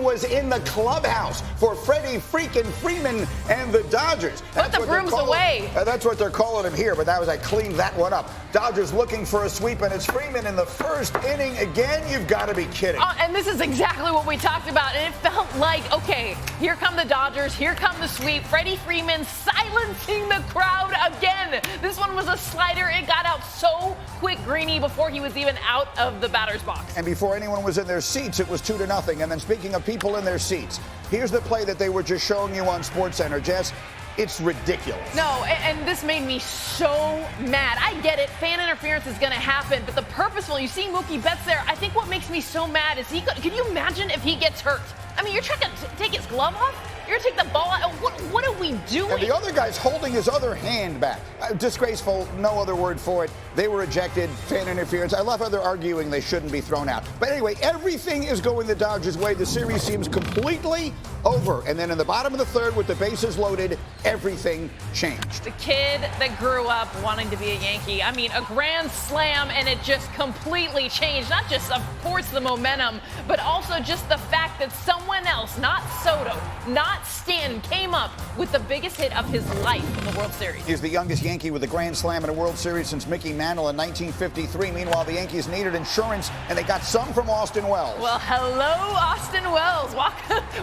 broom was in the clubhouse for Freddie freaking Freeman and the Dodgers. Put the brooms away. That's what they're calling him here, but I cleaned that one up. Dodgers looking for a sweep, and it's Freeman in the first inning again. You've got to be kidding. And this is exactly what we talked about, and it felt like, okay, here come the Dodgers, here come the sweep. Freddie Freeman silencing the crowd again. This one was a slider. It got out so quick, Greeny, before he was even out of the batter's box. And before anyone was in their seats, it was 2-0. And then speaking of people in their seats, here's the play that they were just showing you on SportsCenter, Jess. It's ridiculous. No, and this made me so mad. I get it. Fan interference is going to happen, but the purposeful, you see Mookie Betts there. I think what makes me so mad is can you imagine if he gets hurt? I mean, you're trying to take his glove off? You're going to take the ball out? What are we doing? And the other guy's holding his other hand back. Disgraceful, no other word for it. They were ejected, fan interference. I love how they're arguing they shouldn't be thrown out. But anyway, everything is going the Dodgers' way. The series seems completely over. And then in the bottom of the third, with the bases loaded, everything changed. The kid that grew up wanting to be a Yankee. I mean, a grand slam, and it just completely changed. Not just, of course, the momentum, but also just the fact that someone else, not Soto, not Stanton, came up with the biggest hit of his life in the World Series. He's the youngest Yankee with a grand slam in a World Series since Mickey Mantle in 1953. Meanwhile, the Yankees needed insurance, and they got some from Austin Wells. Well, hello, Austin Wells.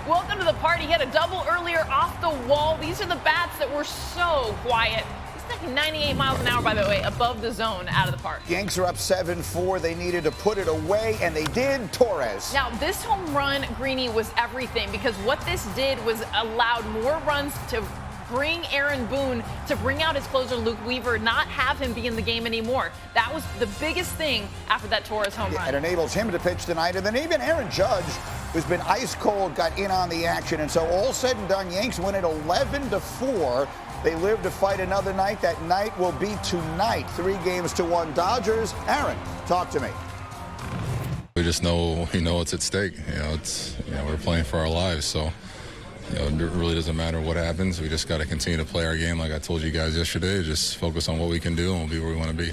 Welcome to the party. He had a double earlier off the wall. These are the bats that were so quiet. He's like 98 miles an hour, by the way, above the zone out of the park. Yanks are up 7-4. They needed to put it away, and they did. Torres. Now, this home run, Greeny, was everything, because what this did was allowed more runs to bring Aaron Boone to bring out his closer, Luke Weaver, not have him be in the game anymore. That was the biggest thing after that Torres home run. It enables him to pitch tonight. And then even Aaron Judge, who's been ice cold, got in on the action. And so all said and done, Yanks win it 11-4. They live to fight another night. That night will be tonight. 3-1 Dodgers. Aaron, talk to me. We just know, what's at stake. We're playing for our lives, so it really doesn't matter what happens. We just got to continue to play our game, like I told you guys yesterday. Just focus on what we can do, and we'll be where we want to be.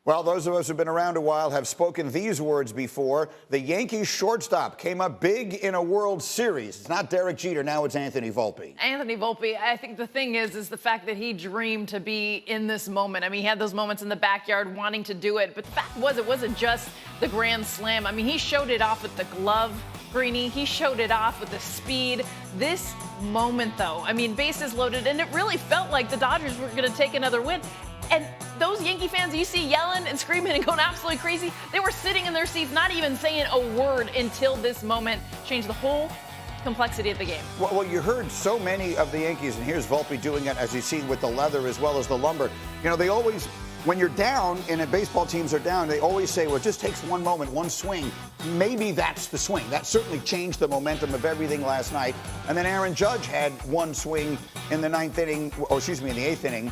Well, those of us who've been around a while have spoken these words before. The Yankees shortstop came up big in a World Series. It's not Derek Jeter. Now it's Anthony Volpe. Anthony Volpe, I think the thing is the fact that he dreamed to be in this moment. I mean, he had those moments in the backyard wanting to do it. But the fact was, it wasn't just the grand slam. I mean, he showed it off with the glove, Greeny. He showed it off with the speed. This moment, though, I mean, bases loaded, and it really felt like the Dodgers were going to take another win. And those Yankee fans you see yelling and screaming and going absolutely crazy, they were sitting in their seats, not even saying a word until this moment changed the whole complexity of the game. Well, you heard so many of the Yankees, and here's Volpe doing it, as you see, with the leather as well as the lumber. They always, when you're down, and baseball teams are down, they always say, well, it just takes one moment, one swing. Maybe that's the swing. That certainly changed the momentum of everything last night. And then Aaron Judge had one swing in the in the eighth inning,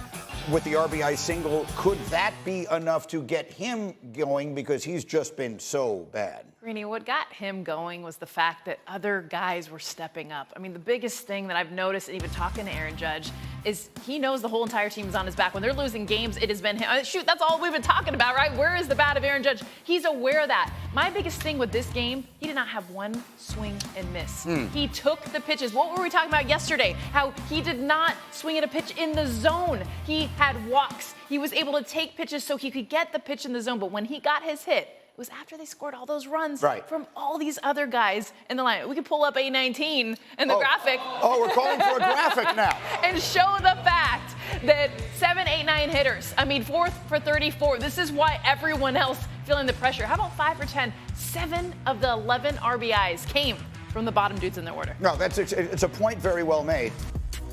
with the RBI single. Could that be enough to get him going, because he's just been so bad? Greeny, what got him going was the fact that other guys were stepping up. I mean, the biggest thing that I've noticed, and even talking to Aaron Judge, is he knows the whole entire team is on his back. When they're losing games, it has been him. Shoot, that's all we've been talking about, right? Where is the bat of Aaron Judge? He's aware of that. My biggest thing with this game, he did not have one swing and miss. He took the pitches. What were we talking about yesterday? How he did not swing at a pitch in the zone. He had walks. He was able to take pitches so he could get the pitch in the zone. But when he got his hit, it was after they scored all those runs from all these other guys in the line. We can pull up A19 and the graphic. Oh, we're calling for a graphic now. And show the fact that 7, 8, 9 hitters. I mean, 4 for 34. This is why everyone else feeling the pressure. How about 5 for 10? 7 of the 11 RBIs came from the bottom dudes in their order. No, it's a point very well made.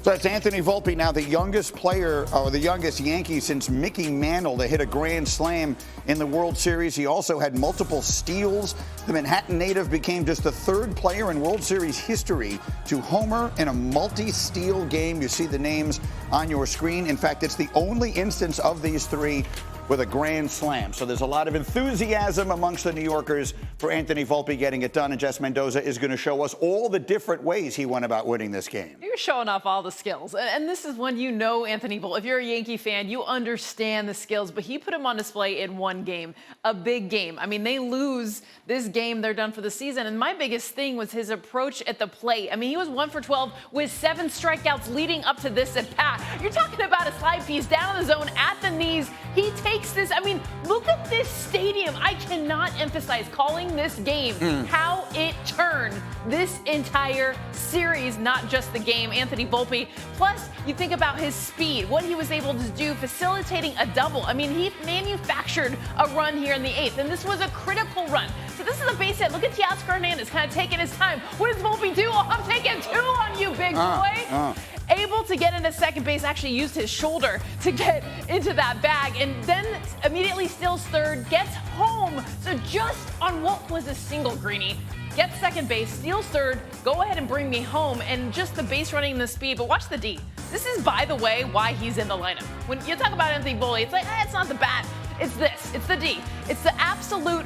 So that's Anthony Volpe, now the youngest player, or the youngest Yankee since Mickey Mantle to hit a grand slam in the World Series. He also had multiple steals. The Manhattan native became just the 3rd player in World Series history to homer in a multi-steal game. You see the names on your screen. In fact, it's the only instance of these 3 with a grand slam. So there's a lot of enthusiasm amongst the New Yorkers for Anthony Volpe getting it done, and Jess Mendoza is going to show us all the different ways he went about winning this game. You're showing off all the skills, and this is when you know Anthony Volpe. If you're a Yankee fan, you understand the skills, but he put them on display in one game, a big game. I mean, they lose this game, they're done for the season, and my biggest thing was his approach at the plate. I mean, he was 1 for 12 with 7 strikeouts leading up to this at bat. You're talking about a slide piece down in the zone at the knees. He takes this. I mean, look at this stadium. I cannot emphasize calling this game how it turned this entire series, not just the game. Anthony Volpe. Plus, you think about his speed, what he was able to do, facilitating a double. I mean, he manufactured a run here in the 8th, and this was a critical run. So this is a base hit. Look at Teoscar Hernandez kind of taking his time. What does Volpe do? Oh, I'm taking 2 on you, big boy. Able to get into second base, actually used his shoulder to get into that bag, and then immediately steals third, gets home. So just on what was a single, Greeny, gets second base, steals third, go ahead and bring me home, and just the base running and the speed. But watch the D. This is, by the way, why he's in the lineup. When you talk about Anthony Volpe, it's like, it's not the bat. It's this. It's the D. It's the absolute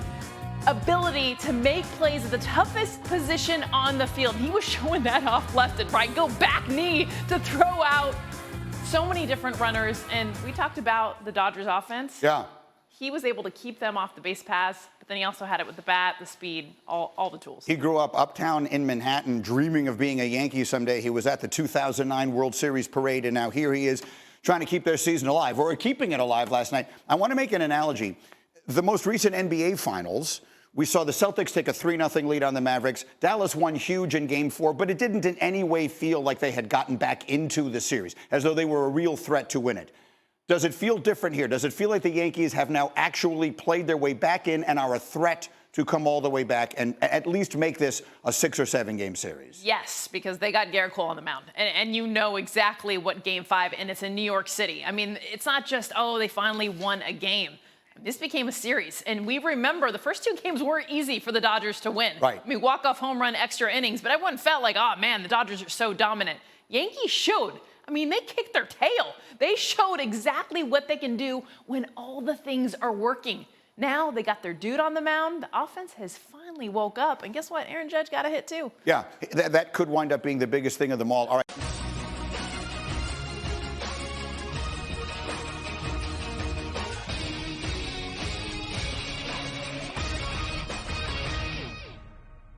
ability to make plays at the toughest position on the field. He was showing that off left and right. Go back knee to throw out so many different runners. And we talked about the Dodgers offense. Yeah. He was able to keep them off the base paths, but then he also had it with the bat, the speed, all the tools. He grew up uptown in Manhattan, dreaming of being a Yankee someday. He was at the 2009 World Series parade, and now here he is trying to keep their season alive, or keeping it alive last night. I want to make an analogy. The most recent NBA Finals, we saw the Celtics take a 3-0 lead on the Mavericks. Dallas won huge in Game 4, but it didn't in any way feel like they had gotten back into the series, as though they were a real threat to win it. Does it feel different here? Does it feel like the Yankees have now actually played their way back in and are a threat to come all the way back and at least make this a 6 or 7 game series? Yes, because they got Garrett Cole on the mound. And you know exactly what Game 5, and it's in New York City. I mean, it's not just, oh, they finally won a game. This became a series, and we remember the first 2 games were easy for the Dodgers to win. Right. I mean, walk-off home run, extra innings, but everyone felt like, oh, man, the Dodgers are so dominant. Yankees showed. I mean, they kicked their tail. They showed exactly what they can do when all the things are working. Now they got their dude on the mound. The offense has finally woke up, and guess what? Aaron Judge got a hit, too. Yeah, that could wind up being the biggest thing of them all. All right.